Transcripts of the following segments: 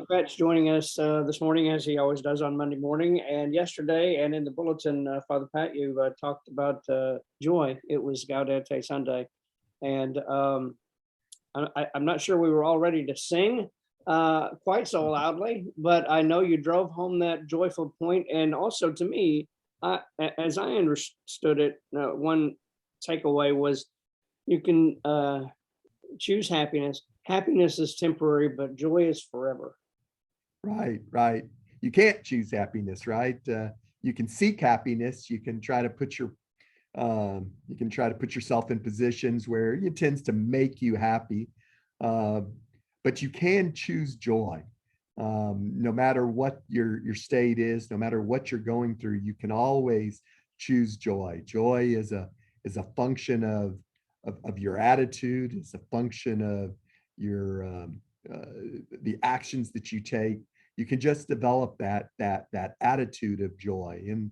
Pat's joining us this morning, as he always does on Monday morning, and yesterday, and in the bulletin, Father Pat, you talked about joy. It was Gaudete Sunday, and I'm not sure we were all ready to sing quite so loudly, but I know you drove home that joyful point, and also to me, as I understood it, one takeaway was you can choose happiness. Happiness is temporary, but joy is forever. Right, right. You can't choose happiness, right? You can seek happiness. You can try to put yourself in positions where it tends to make you happy, uh, but you can choose joy. No matter what your state is, no matter what you're going through, you can always choose joy. Joy is a function of your attitude. It's a function of your the actions that you take. You can just develop that attitude of joy. And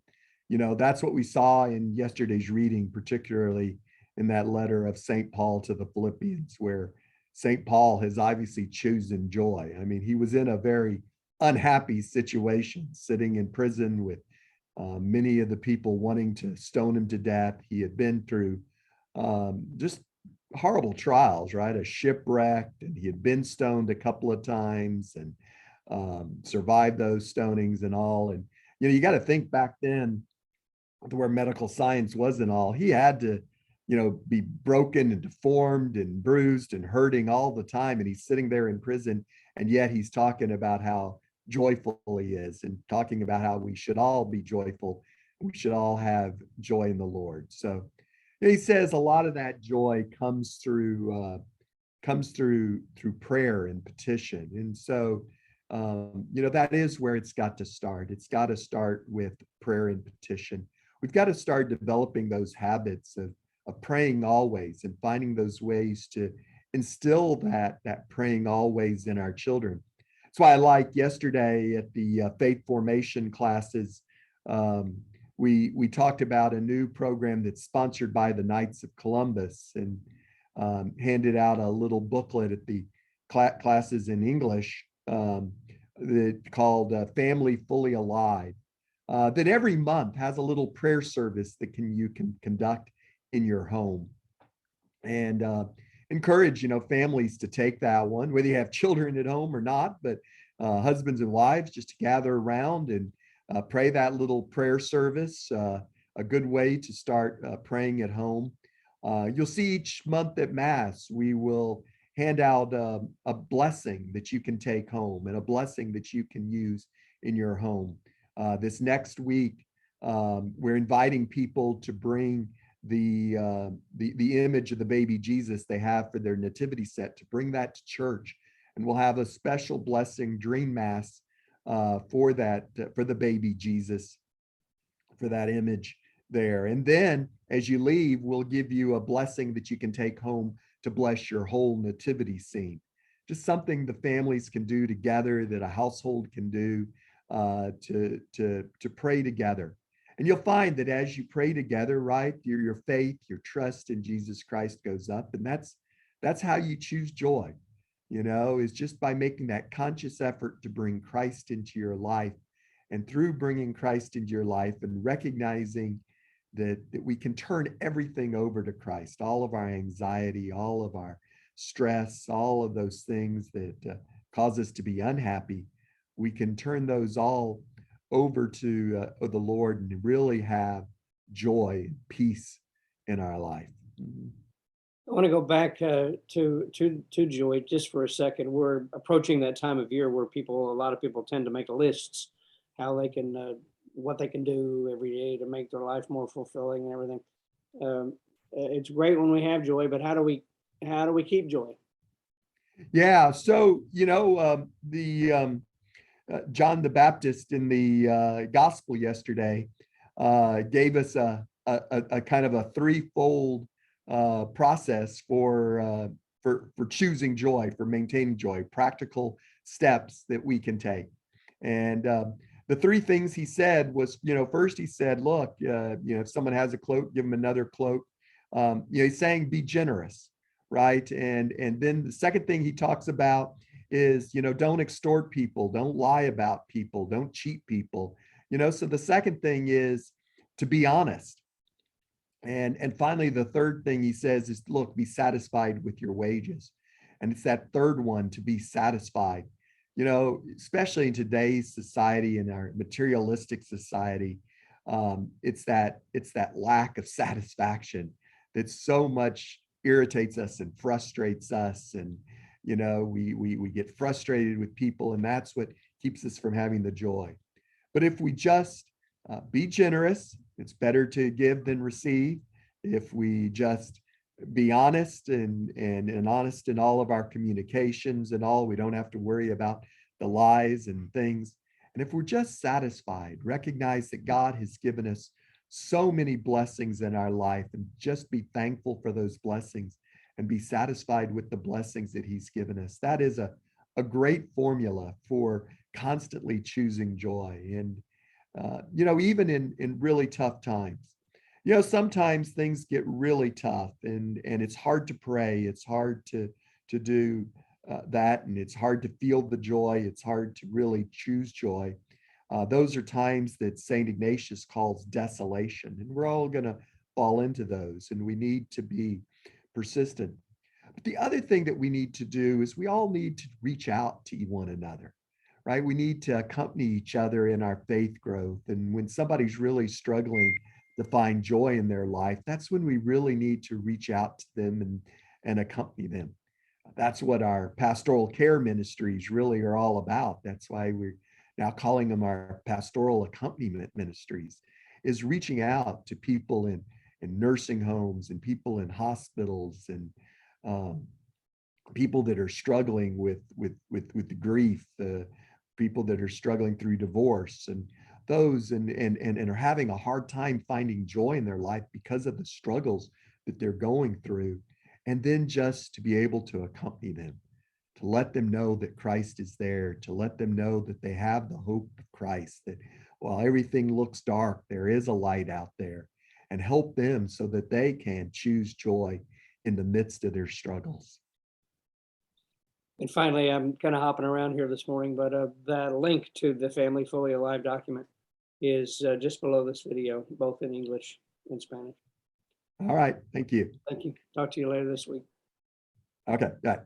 that's what we saw in yesterday's reading, particularly in that letter of St. Paul to the Philippians, where St. Paul has obviously chosen joy. I mean, he was in a very unhappy situation, sitting in prison with many of the people wanting to stone him to death. He had been through just horrible trials, right? A shipwreck, and he had been stoned a couple of times and survived those stonings and all. And you got to think back then, to where medical science was and all, he had to be broken and deformed and bruised and hurting all the time, and he's sitting there in prison, and yet he's talking about how joyful he is, and talking about how we should all be joyful. We should all have joy in the Lord. So he says a lot of that joy comes through prayer and petition. And so that is where it's got to start. It's got to start with prayer and petition. We've got to start developing those habits of praying always, and finding those ways to instill that praying always in our children. That's why I like yesterday at the faith formation classes, we talked about a new program that's sponsored by the Knights of Columbus, and handed out a little booklet at the classes in English, that called Family Fully Alive, that every month has a little prayer service that you can conduct in your home. And encourage families to take that one, whether you have children at home or not, but husbands and wives, just to gather around and pray that little prayer service. A good way to start praying at home. You'll see each month at Mass, we will hand out a blessing that you can take home, and a blessing that you can use in your home. This next week, we're inviting people to bring the image of the baby Jesus they have for their nativity set, to bring that to church, and we'll have a special blessing during Mass for the baby Jesus, for that image there. And then as you leave, we'll give you a blessing that you can take home to bless your whole nativity scene. Just something the families can do together, that a household can do to pray together. And you'll find that as you pray together, right, your faith, your trust in Jesus Christ goes up. And that's how you choose joy, is just by making that conscious effort to bring Christ into your life. And through bringing Christ into your life and recognizing that we can turn everything over to Christ, all of our anxiety, all of our stress, all of those things that cause us to be unhappy, we can turn those all over to the Lord and really have joy and peace in our life. I want to go back to joy just for a second. We're approaching that time of year where a lot of people tend to make lists, how they can what they can do every day to make their life more fulfilling and everything. It's great when we have joy, but how do we keep joy? Yeah, so the John the Baptist in the gospel yesterday gave us a kind of a threefold process for choosing joy, for maintaining joy, practical steps that we can take. And the three things he said was, first he said, look, if someone has a cloak, give them another cloak. He's saying be generous, right? And then the second thing he talks about is, don't extort people, don't lie about people, don't cheat people. So the second thing is to be honest. And finally, the third thing he says is, look, be satisfied with your wages. And it's that third one, to be satisfied. Especially in today's society, in our materialistic society, it's that lack of satisfaction that so much irritates us and frustrates us. And we get frustrated with people, and that's what keeps us from having the joy. But if we just be generous, it's better to give than receive. If we just be honest and honest in all of our communications and all, we don't have to worry about the lies and things. And if we're just satisfied, recognize that God has given us so many blessings in our life, and just be thankful for those blessings and be satisfied with the blessings that he's given us. That is a great formula for constantly choosing joy. And even in really tough times, sometimes things get really tough, and it's hard to pray. It's hard to do that, and it's hard to feel the joy. It's hard to really choose joy. Those are times that St. Ignatius calls desolation, and we're all going to fall into those, and we need to be persistent. But the other thing that we need to do is we all need to reach out to one another, right? We need to accompany each other in our faith growth. And when somebody's really struggling to find joy in their life, that's when we really need to reach out to them and accompany them. That's what our pastoral care ministries really are all about. That's why we're now calling them our pastoral accompaniment ministries, is reaching out to people in nursing homes and people in hospitals, and people that are struggling with the grief, people that are struggling through divorce, and those and are having a hard time finding joy in their life because of the struggles that they're going through. And then just to be able to accompany them, to let them know that Christ is there, to let them know that they have the hope of Christ, that while everything looks dark, there is a light out there, and help them so that they can choose joy in the midst of their struggles. And finally, I'm kind of hopping around here this morning, but the link to the Family Fully Alive document is just below this video, both in English and Spanish. All right. Thank you. Thank you. Talk to you later this week. Okay. Got it.